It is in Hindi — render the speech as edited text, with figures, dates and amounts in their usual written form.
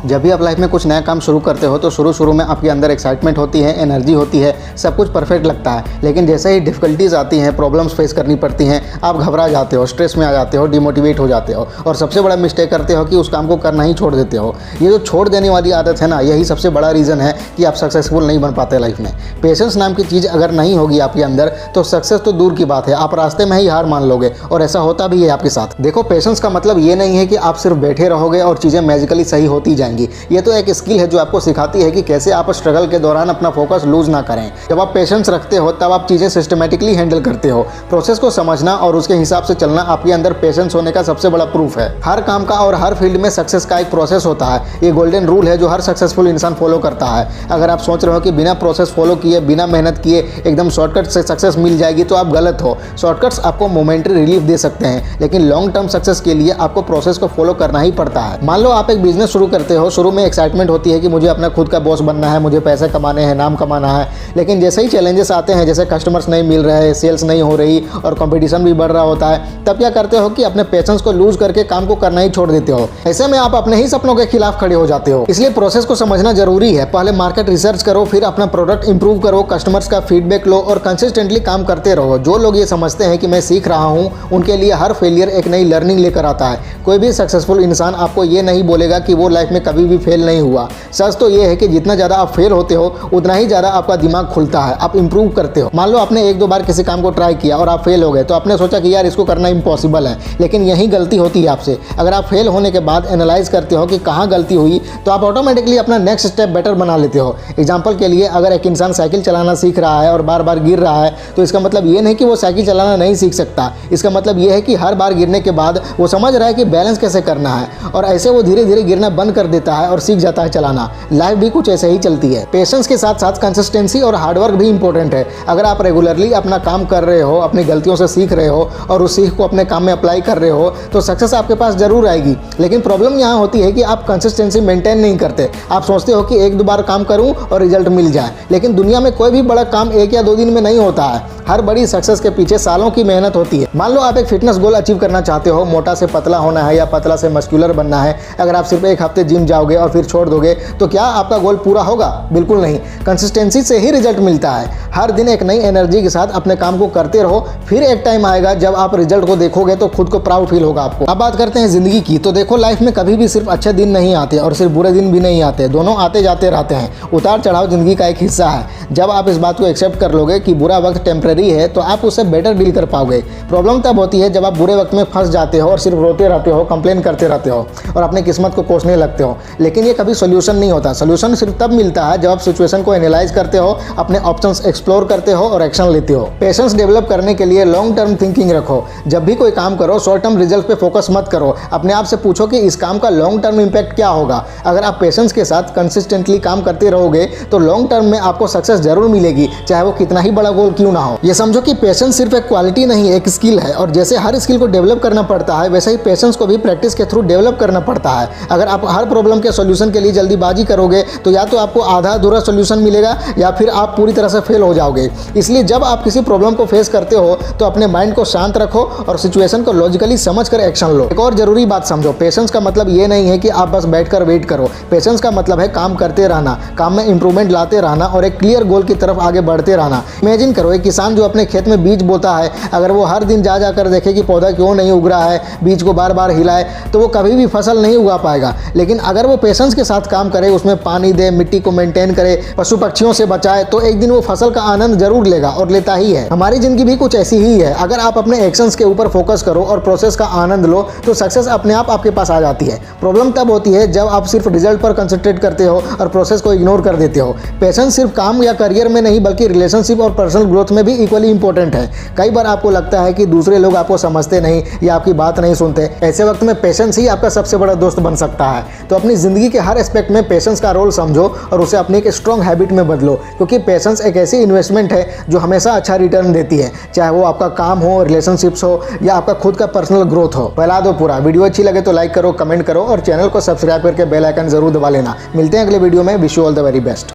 जब भी आप लाइफ में कुछ नया काम शुरू करते हो तो शुरू में आपके अंदर एक्साइटमेंट होती है, एनर्जी होती है, सब कुछ परफेक्ट लगता है। लेकिन जैसे ही डिफ़िकल्टीज़ आती हैं, प्रॉब्लम्स फेस करनी पड़ती हैं, आप घबरा जाते हो, स्ट्रेस में आ जाते हो, डिमोटिवेट हो जाते हो और सबसे बड़ा मिस्टेक करते हो कि उस काम को करना ही छोड़ देते हो। ये जो छोड़ देने वाली आदत है ना, यही सबसे बड़ा रीज़न है कि आप सक्सेसफुल नहीं बन पाते लाइफ में। पेशेंस नाम की चीज़ अगर नहीं होगी आपके अंदर तो सक्सेस तो दूर की बात है, आप रास्ते में ही हार मान लोगे और ऐसा होता भी है आपके साथ। देखो, पेशेंस का मतलब ये नहीं है कि आप सिर्फ बैठे रहोगे और चीज़ें मैजिकली सही होती जाएंगी। ये तो एक स्किल है जो आपको सिखाती है कि कैसे आप स्ट्रगल के दौरान अपना फोकस लूज ना करें। जब आप पेशेंस रखते हो तब आप चीज़ें सिस्टमेटिकली हैंडल करते हो। प्रोसेस को समझना और उसके हिसाब से चलना आपके अंदर पेशेंस होने का सबसे बड़ा प्रूफ है। हर काम का और हर फील्ड में सक्सेस का एक प्रोसेस होता है। ये गोल्डन रूल है जो हर सक्सेसफुल इंसान फॉलो करता है। अगर आप सोच रहे हो कि बिना प्रोसेस फॉलो किए, बिना मेहनत किए एकदम शॉर्टकट से सक्सेस मिल जाएगी तो आप गलत हो। शॉर्टकट्स आपको मोमेंटरी रिलीफ दे सकते हैं, लेकिन लॉन्ग टर्म सक्सेस के लिए आपको प्रोसेस को फॉलो करना ही पड़ता है। मान लो आप एक बिजनेस शुरू करते हो, शुरू में एक्साइटमेंट होती है कि मुझे अपना खुद का बॉस बनना है, मुझे पैसे कमाने हैं, नाम कमाना है। लेकिन जैसे ही चैलेंजेस आते हैं, जैसे कस्टमर्स नहीं मिल रहे, सेल्स नहीं हो रही और कंपटीशन भी बढ़ रहा होता है, तब क्या करते हो कि अपने पेशेंस को लूज करके काम को करना ही छोड़ देते हो। ऐसे में आप अपने ही सपनों के खिलाफ खड़े हो जाते हो। इसलिए प्रोसेस को समझना जरूरी है। पहले मार्केट रिसर्च करो, फिर अपना प्रोडक्ट इंप्रूव करो, कस्टमर्स का फीडबैक लो और कंसिस्टेंटली काम करते रहो। जो लोग ये समझते हैं कि मैं सीख रहा हूँ, उनके लिए हर फेलियर एक नई लर्निंग लेकर आता है। कोई भी सक्सेसफुल इंसान आपको ये नहीं बोलेगा कि वो लाइफ में कभी भी फेल नहीं हुआ। सच तो ये है कि जितना ज़्यादा आप फेल होते हो उतना ही ज़्यादा आपका दिमाग खुलता है, आप इंप्रूव करते हो। मान लो आपने एक दो बार किसी काम को ट्राई किया और आप फेल हो गए तो आपने सोचा कि यार इसको करना इम्पॉसिबल है, लेकिन यही गलती होती है आपसे। अगर आप फेल होने के बाद एनालाइज करते हो कि कहाँ गलती हुई तो आप ऑटोमेटिकली अपना नेक्स्ट स्टेप बेटर बना लेते हो। एग्जाम्पल के लिए, अगर एक इंसान साइकिल चलाना सीख रहा है और बार बार गिर रहा है तो इसका मतलब ये नहीं कि वो साइकिल चलाना नहीं सीख सकता। इसका मतलब ये है कि हर बार गिरने के बाद वो समझ रहा है कि बैलेंस कैसे करना है और ऐसे वो धीरे धीरे गिरना बंद कर देता है और सीख जाता है चलाना। लाइफ भी कुछ ऐसे ही चलती है। पेशेंस के साथ साथ कंसिस्टेंसी और हार्डवर्क भी इंपॉर्टेंट है। अगर आप रेगुलरली अपना काम कर रहे हो, अपनी गलतियों से सीख रहे हो और उस सीख को अपने काम में अप्लाई कर रहे हो तो सक्सेस आपके पास जरूर आएगी। लेकिन प्रॉब्लम यहाँ होती है कि आप कंसिस्टेंसी मेंटेन नहीं करते। आप सोचते हो कि एक दो बार काम करूँ और रिजल्ट मिल जाए, लेकिन दुनिया में कोई भी बड़ा काम एक या दो दिन में नहीं होता है। हर बड़ी सक्सेस के पीछे सालों की मेहनत होती है। मान लो आप एक फिटनेस गोल अचीव करना चाहते हो, मोटा से पतला होना है या पतला से मस्कुलर बनना है। अगर आप सिर्फ एक हफ्ते जिम जाओगे और फिर छोड़ दोगे तो क्या आपका गोल पूरा होगा? बिल्कुल नहीं। कंसिस्टेंसी से ही रिजल्ट मिलता है। हर दिन एक नई एनर्जी के साथ अपने काम को करते रहो, फिर एक टाइम आएगा जब आप रिजल्ट को देखोगे तो खुद को प्राउड फील होगा आपको। अब बात करते हैं जिंदगी की। तो देखो, लाइफ में कभी भी सिर्फ अच्छे दिन नहीं आते और सिर्फ बुरे दिन भी नहीं आते, दोनों आते जाते रहते हैं। उतार चढ़ाव जिंदगी का एक हिस्सा है। जब आप इस बात को एक्सेप्ट कर लोगे कि बुरा वक्त टेम्पररी है तो आप उससे बेटर डील कर पाओगे। प्रॉब्लम तब होती है जब आप बुरे वक्त में फंस जाते हो और सिर्फ रोते रहते हो, कंप्लेन करते रहते हो और अपनी किस्मत को कोसने लगते हो। लेकिन ये कभी सोल्यूशन नहीं होता। सोल्यूशन सिर्फ तब मिलता है जब आप सिचुएशन को एनालाइज करते हो, अपने ऑप्शंस एक्सप्लोर करते हो और एक्शन लेते हो। पेशेंस डेवलप करने के लिए लॉन्ग टर्म थिंकिंग रखो। जब भी कोई काम करो, शॉर्ट टर्म रिजल्ट पे फोकस मत करो। अपने आप से पूछो कि इस काम का लॉन्ग टर्म इंपैक्ट क्या होगा। अगर आप पेशेंस के साथ कंसिस्टेंटली काम करते रहोगे तो लॉन्ग टर्म में आपको सक्सेस जरूर मिलेगी, चाहे वो कितना ही बड़ा गोल क्यों ना हो। ये समझो कि पेशेंस सिर्फ एक क्वालिटी नहीं, एक स्किल है और जैसे हर स्किल को डेवलप करना पड़ता है वैसे ही पेशेंस को भी प्रैक्टिस के थ्रू डेवलप करना पड़ता है। अगर आप हर प्रॉब्लम के सॉल्यूशन के लिए जल्दीबाजी करोगे तो या तो आपको आधा अधूरा सॉल्यूशन मिलेगा या फिर आप पूरी तरह से फेल हो जाओगे। इसलिए जब आप किसी प्रॉब्लम को फेस करते हो तो अपने माइंड को शांत रखो और सिचुएशन को लॉजिकली समझकर एक्शन लो। एक और जरूरी बात समझो, पेशेंस का मतलब ये नहीं है कि आप बस बैठकर वेट करो। पेशेंस का मतलब है काम करते रहना, काम में इंप्रूवमेंट लाते रहना और एक क्लियर गोल की तरफ आगे बढ़ते रहना। इमेजिन करो, एक किसान जो अपने खेत में बीज बोता है, अगर वो हर दिन जा जाकर देखे कि पौधा क्यों नहीं उग रहा है, बीज को बार बार हिलाए, तो वो कभी भी फसल नहीं उगा पाएगा। लेकिन अगर वो पेशेंस के साथ काम करे, उसमें पानी दे, मिट्टी को मेंटेन करे, पशु पक्षियों से बचाए, तो एक दिन वो फसल का आनंद जरूर लेगा और लेता ही है। हमारी जिंदगी भी कुछ ऐसी ही है। अगर आप अपने एक्शंस के ऊपर फोकस करो और प्रोसेस का आनंद लो तो सक्सेस अपने आप आपके पास आ जाती है। प्रॉब्लम तब होती है जब आप सिर्फ रिजल्ट पर कंसंट्रेट करते हो और प्रोसेस को इग्नोर कर देते हो। पेशेंस सिर्फ काम या करियर में नहीं बल्कि रिलेशनशिप और पर्सनल ग्रोथ में भी इक्वली इंपॉर्टेंट है। कई बार आपको लगता है कि दूसरे लोग आपको समझते नहीं या आपकी बात नहीं सुनते। ऐसे वक्त में पेशेंस ही आपका सबसे बड़ा दोस्त बन सकता है। तो अपनी जिंदगी के हर एस्पेक्ट में पेशेंस का रोल समझो और उसे अपनी एक स्ट्रॉन्ग हैबिट में बदलो, क्योंकि पेशेंस एक ऐसी इन्वेस्टमेंट है जो हमेशा अच्छा रिटर्न देती है, चाहे वो आपका काम हो, रिलेशनशिप्स हो या आपका खुद का पर्सनल ग्रोथ हो। फैला दो पूरा। वीडियो अच्छी लगे तो लाइक करो, कमेंट करो और चैनल को सब्सक्राइब करके बेल आइकन जरूर दबा लेना। मिलते हैं अगले वीडियो में। Wish you all the very best.